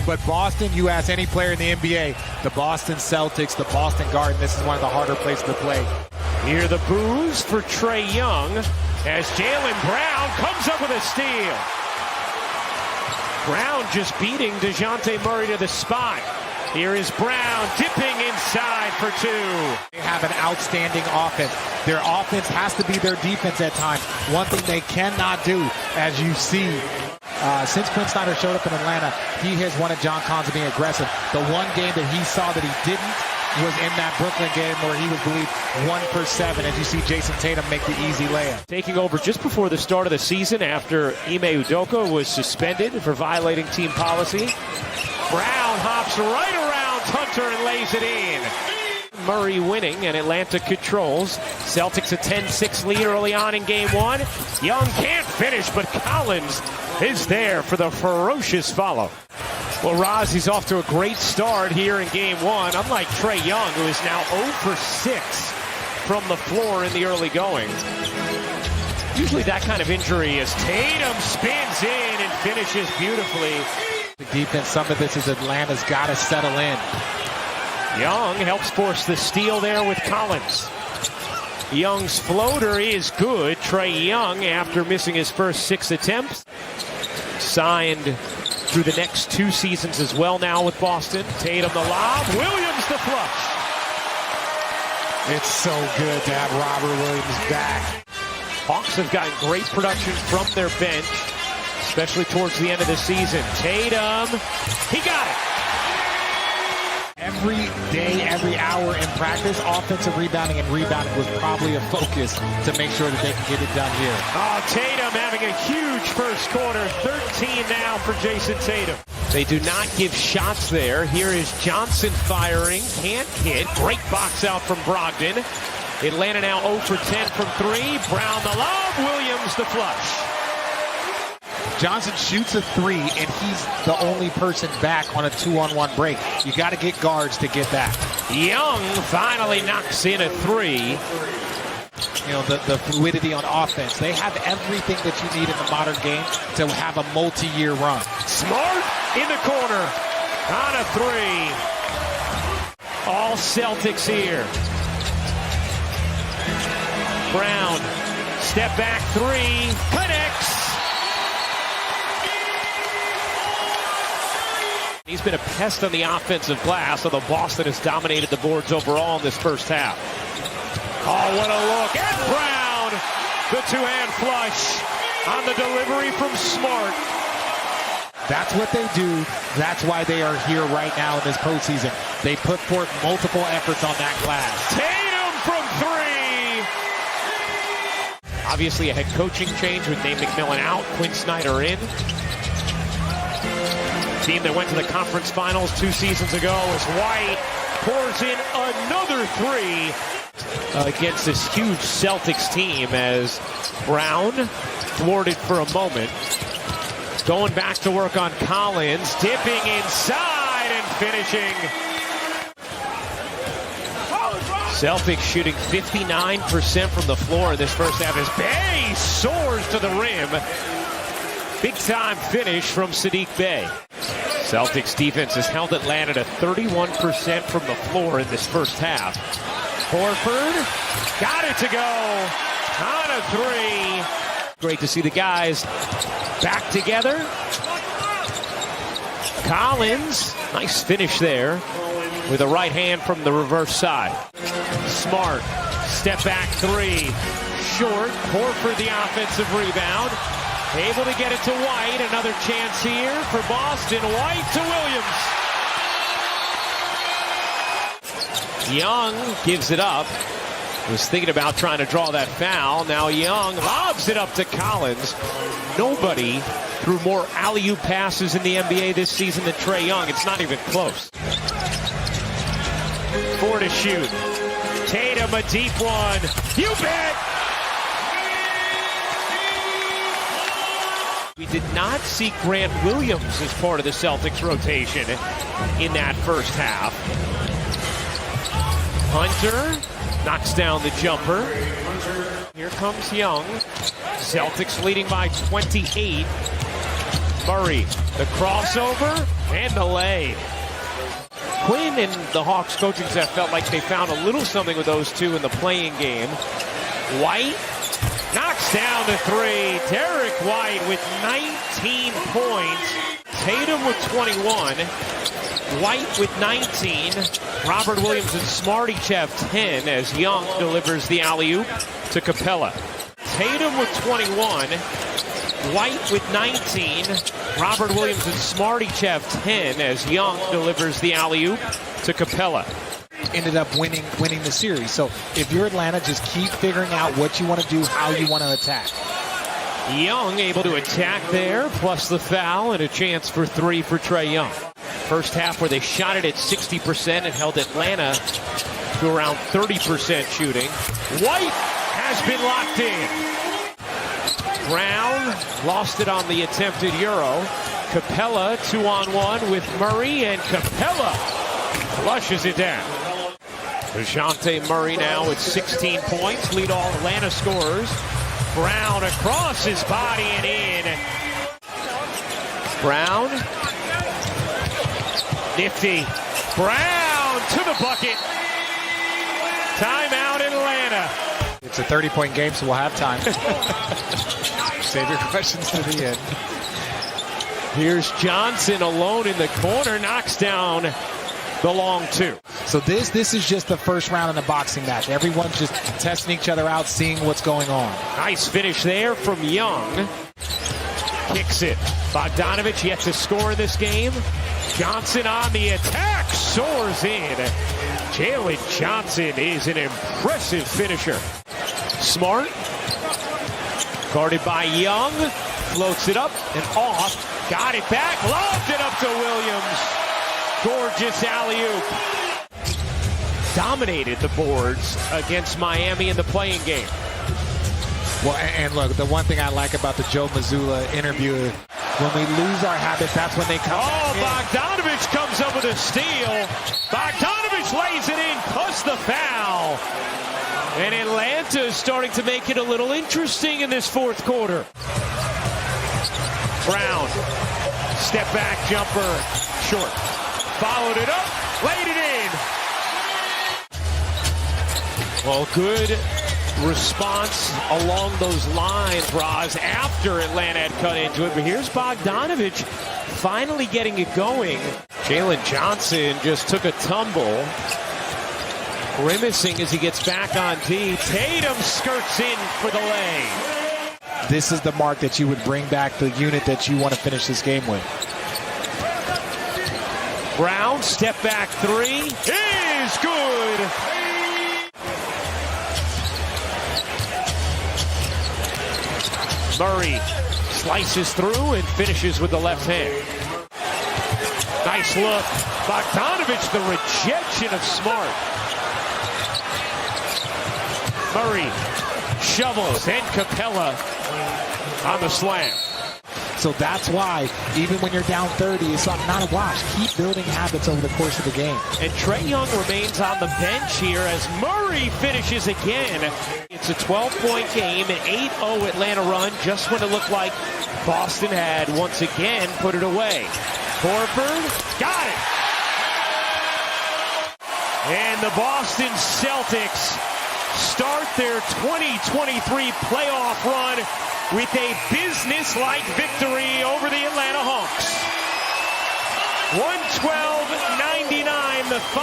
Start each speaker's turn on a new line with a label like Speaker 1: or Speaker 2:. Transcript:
Speaker 1: But Boston, you ask any player in the NBA, the Boston Celtics, the Boston Garden, this is one of the harder places to play.
Speaker 2: Here the boos for Trae Young as Jaylen Brown comes up with a steal. Brown just beating DeJounte Murray to the spot. Here is Brown dipping inside for two.
Speaker 1: They have an outstanding offense. Their offense has to be their defense at times. One thing they cannot do, as you see, since Quinn Snyder showed up in Atlanta, he has wanted John Collins to be aggressive. The one game that he saw that he didn't was in that Brooklyn game where he was believed 1 for 7, as you see Jason Tatum make the easy layup.
Speaker 2: Taking over just before the start of the season after Ime Udoka was suspended for violating team policy. Brown hops right around Hunter and lays it in. Murray winning, and Atlanta controls. Celtics a 10-6 lead early on in game one. Young can't finish, but Collins is there for the ferocious follow. Well, Roz, he's off to a great start here in game one, unlike Trae Young, who is now 0 for 6 from the floor in the early going. Usually that kind of injury as Tatum spins in and finishes beautifully.
Speaker 1: The defense, some of this is Atlanta's got to settle in.
Speaker 2: Young helps force the steal there with Collins. Young's floater is good. Trae Young, after missing his first 6 attempts, signed through the next 2 seasons as well now with Boston. Tatum the lob, Williams the flush.
Speaker 1: It's so good to have Robert Williams back.
Speaker 2: Hawks have gotten great production from their bench, especially towards the end of the season. Tatum, he got it.
Speaker 1: Every day, every hour in practice, offensive rebounding and rebounding was probably a focus to make sure that they can get it done here.
Speaker 2: Oh, Tatum having a huge first quarter. 13 now for Jason Tatum. They do not give shots there. Here is Johnson firing. Can't hit. Great box out from Brogdon. Atlanta now 0 for 10 from 3. Brown the lob. Williams the flush.
Speaker 1: Johnson shoots a 3, and he's the only person back on a 2-on-1 break. You got to get guards to get that.
Speaker 2: Young finally knocks in a 3.
Speaker 1: You know, the fluidity on offense. They have everything that you need in the modern game to have a multi-year run.
Speaker 2: Smart in the corner on a 3. All Celtics here. Brown, step back 3, connects. He's been a pest on the offensive glass, although Boston has dominated the boards overall in this first half. Oh, what a look. And Brown, the two-hand flush on the delivery from Smart.
Speaker 1: That's what they do. That's why they are here right now in this postseason. They put forth multiple efforts on that glass.
Speaker 2: Tatum from 3. Obviously a head coaching change with Nate McMillan out, Quinn Snyder in. Team that went to the conference finals 2 seasons ago as White pours in another 3 against this huge Celtics team as Brown thwarted for a moment. Going back to work on Collins, dipping inside and finishing. Celtics shooting 59% from the floor in this first half as Bey soars to the rim. Big time finish from Sadiq Bey. Celtics defense has held Atlanta to 31% from the floor in this first half. Horford got it to go on a 3. Great to see the guys back together. Collins, nice finish there with a right hand from the reverse side. Smart, step back 3, short. Horford the offensive rebound. Able to get it to White. Another chance here for Boston. White to Williams. Young gives it up. Was thinking about trying to draw that foul. Now Young lobs it up to Collins. Nobody threw more alley-oop passes in the NBA this season than Trae Young. It's not even close. 4 to shoot. Tatum, a deep one. You bet! We did not see Grant Williams as part of the Celtics rotation in that first half. Hunter knocks down the jumper. Here comes Young. Celtics leading by 28. Murray, the crossover, and the lay. Quinn and the Hawks coaching staff felt like they found a little something with those two in the playing game. White knocks down the three. Derek White with 19 points. Tatum with 21. White with 19. Robert Williams and Smartychev 10 as Young delivers the alley-oop to Capella. Tatum with 21. White with 19. Robert Williams and Smartychev 10 as Young delivers the alley-oop to Capella.
Speaker 1: Ended up winning the series. So if you're Atlanta, just keep figuring out what you want to do, how you want to attack.
Speaker 2: Young able to attack there, plus the foul and a chance for three for Trae Young. First half where they shot it at 60% and held Atlanta to around 30% shooting. White has been locked in. Brown lost it on the attempted Euro. Capella 2-on-1 with Murray, and Capella flushes it down. DeJounte Murray now with 16 points, lead all Atlanta scorers. Brown across his body and in. Brown, nifty. Brown to the bucket. Timeout Atlanta.
Speaker 1: It's a 30-point game, so we'll have time. Save your questions to the end.
Speaker 2: Here's Johnson alone in the corner, knocks down the long two.
Speaker 1: So this is just the first round in the boxing match. Everyone's just testing each other out, seeing what's going on.
Speaker 2: Nice finish there from Young. Kicks it. Bogdanovich yet to score in this game. Johnson on the attack, soars in. Jalen Johnson is an impressive finisher. Smart, guarded by Young, floats it up and off. Got it back, lobbed it up to Williams. Gorgeous alley-oop. Dominated the boards against Miami in the playing game.
Speaker 1: Well, and look, the one thing I like about the Joe Mazzulla interview, when we lose our habits, that's when they come.
Speaker 2: Oh, Bogdanovich comes up with a steal. Bogdanovich lays it in, plus the foul. And Atlanta is starting to make it a little interesting in this fourth quarter. Brown, step back jumper, short. Followed it up, laid it in. Well, good response along those lines, Roz, after Atlanta had cut into it. But here's Bogdanovich finally getting it going. Jalen Johnson just took a tumble, grimacing as he gets back on D. Tatum skirts in for the lay.
Speaker 1: This is the mark that you would bring back the unit that you want to finish this game with.
Speaker 2: Brown, step back three, is good. Murray slices through and finishes with the left hand. Nice look. Bogdanovich, the rejection of Smart. Murray shovels and Capella on the slam.
Speaker 1: So that's why, even when you're down 30, it's not a wash. Keep building habits over the course of the game.
Speaker 2: And Trae Young remains on the bench here as Murray finishes again. It's a 12-point game, an 8-0 Atlanta run, just when it looked like Boston had once again put it away. Horford, got it! And the Boston Celtics start their 2023 playoff run with a business-like victory over the Atlanta Hawks. 112-99 the final.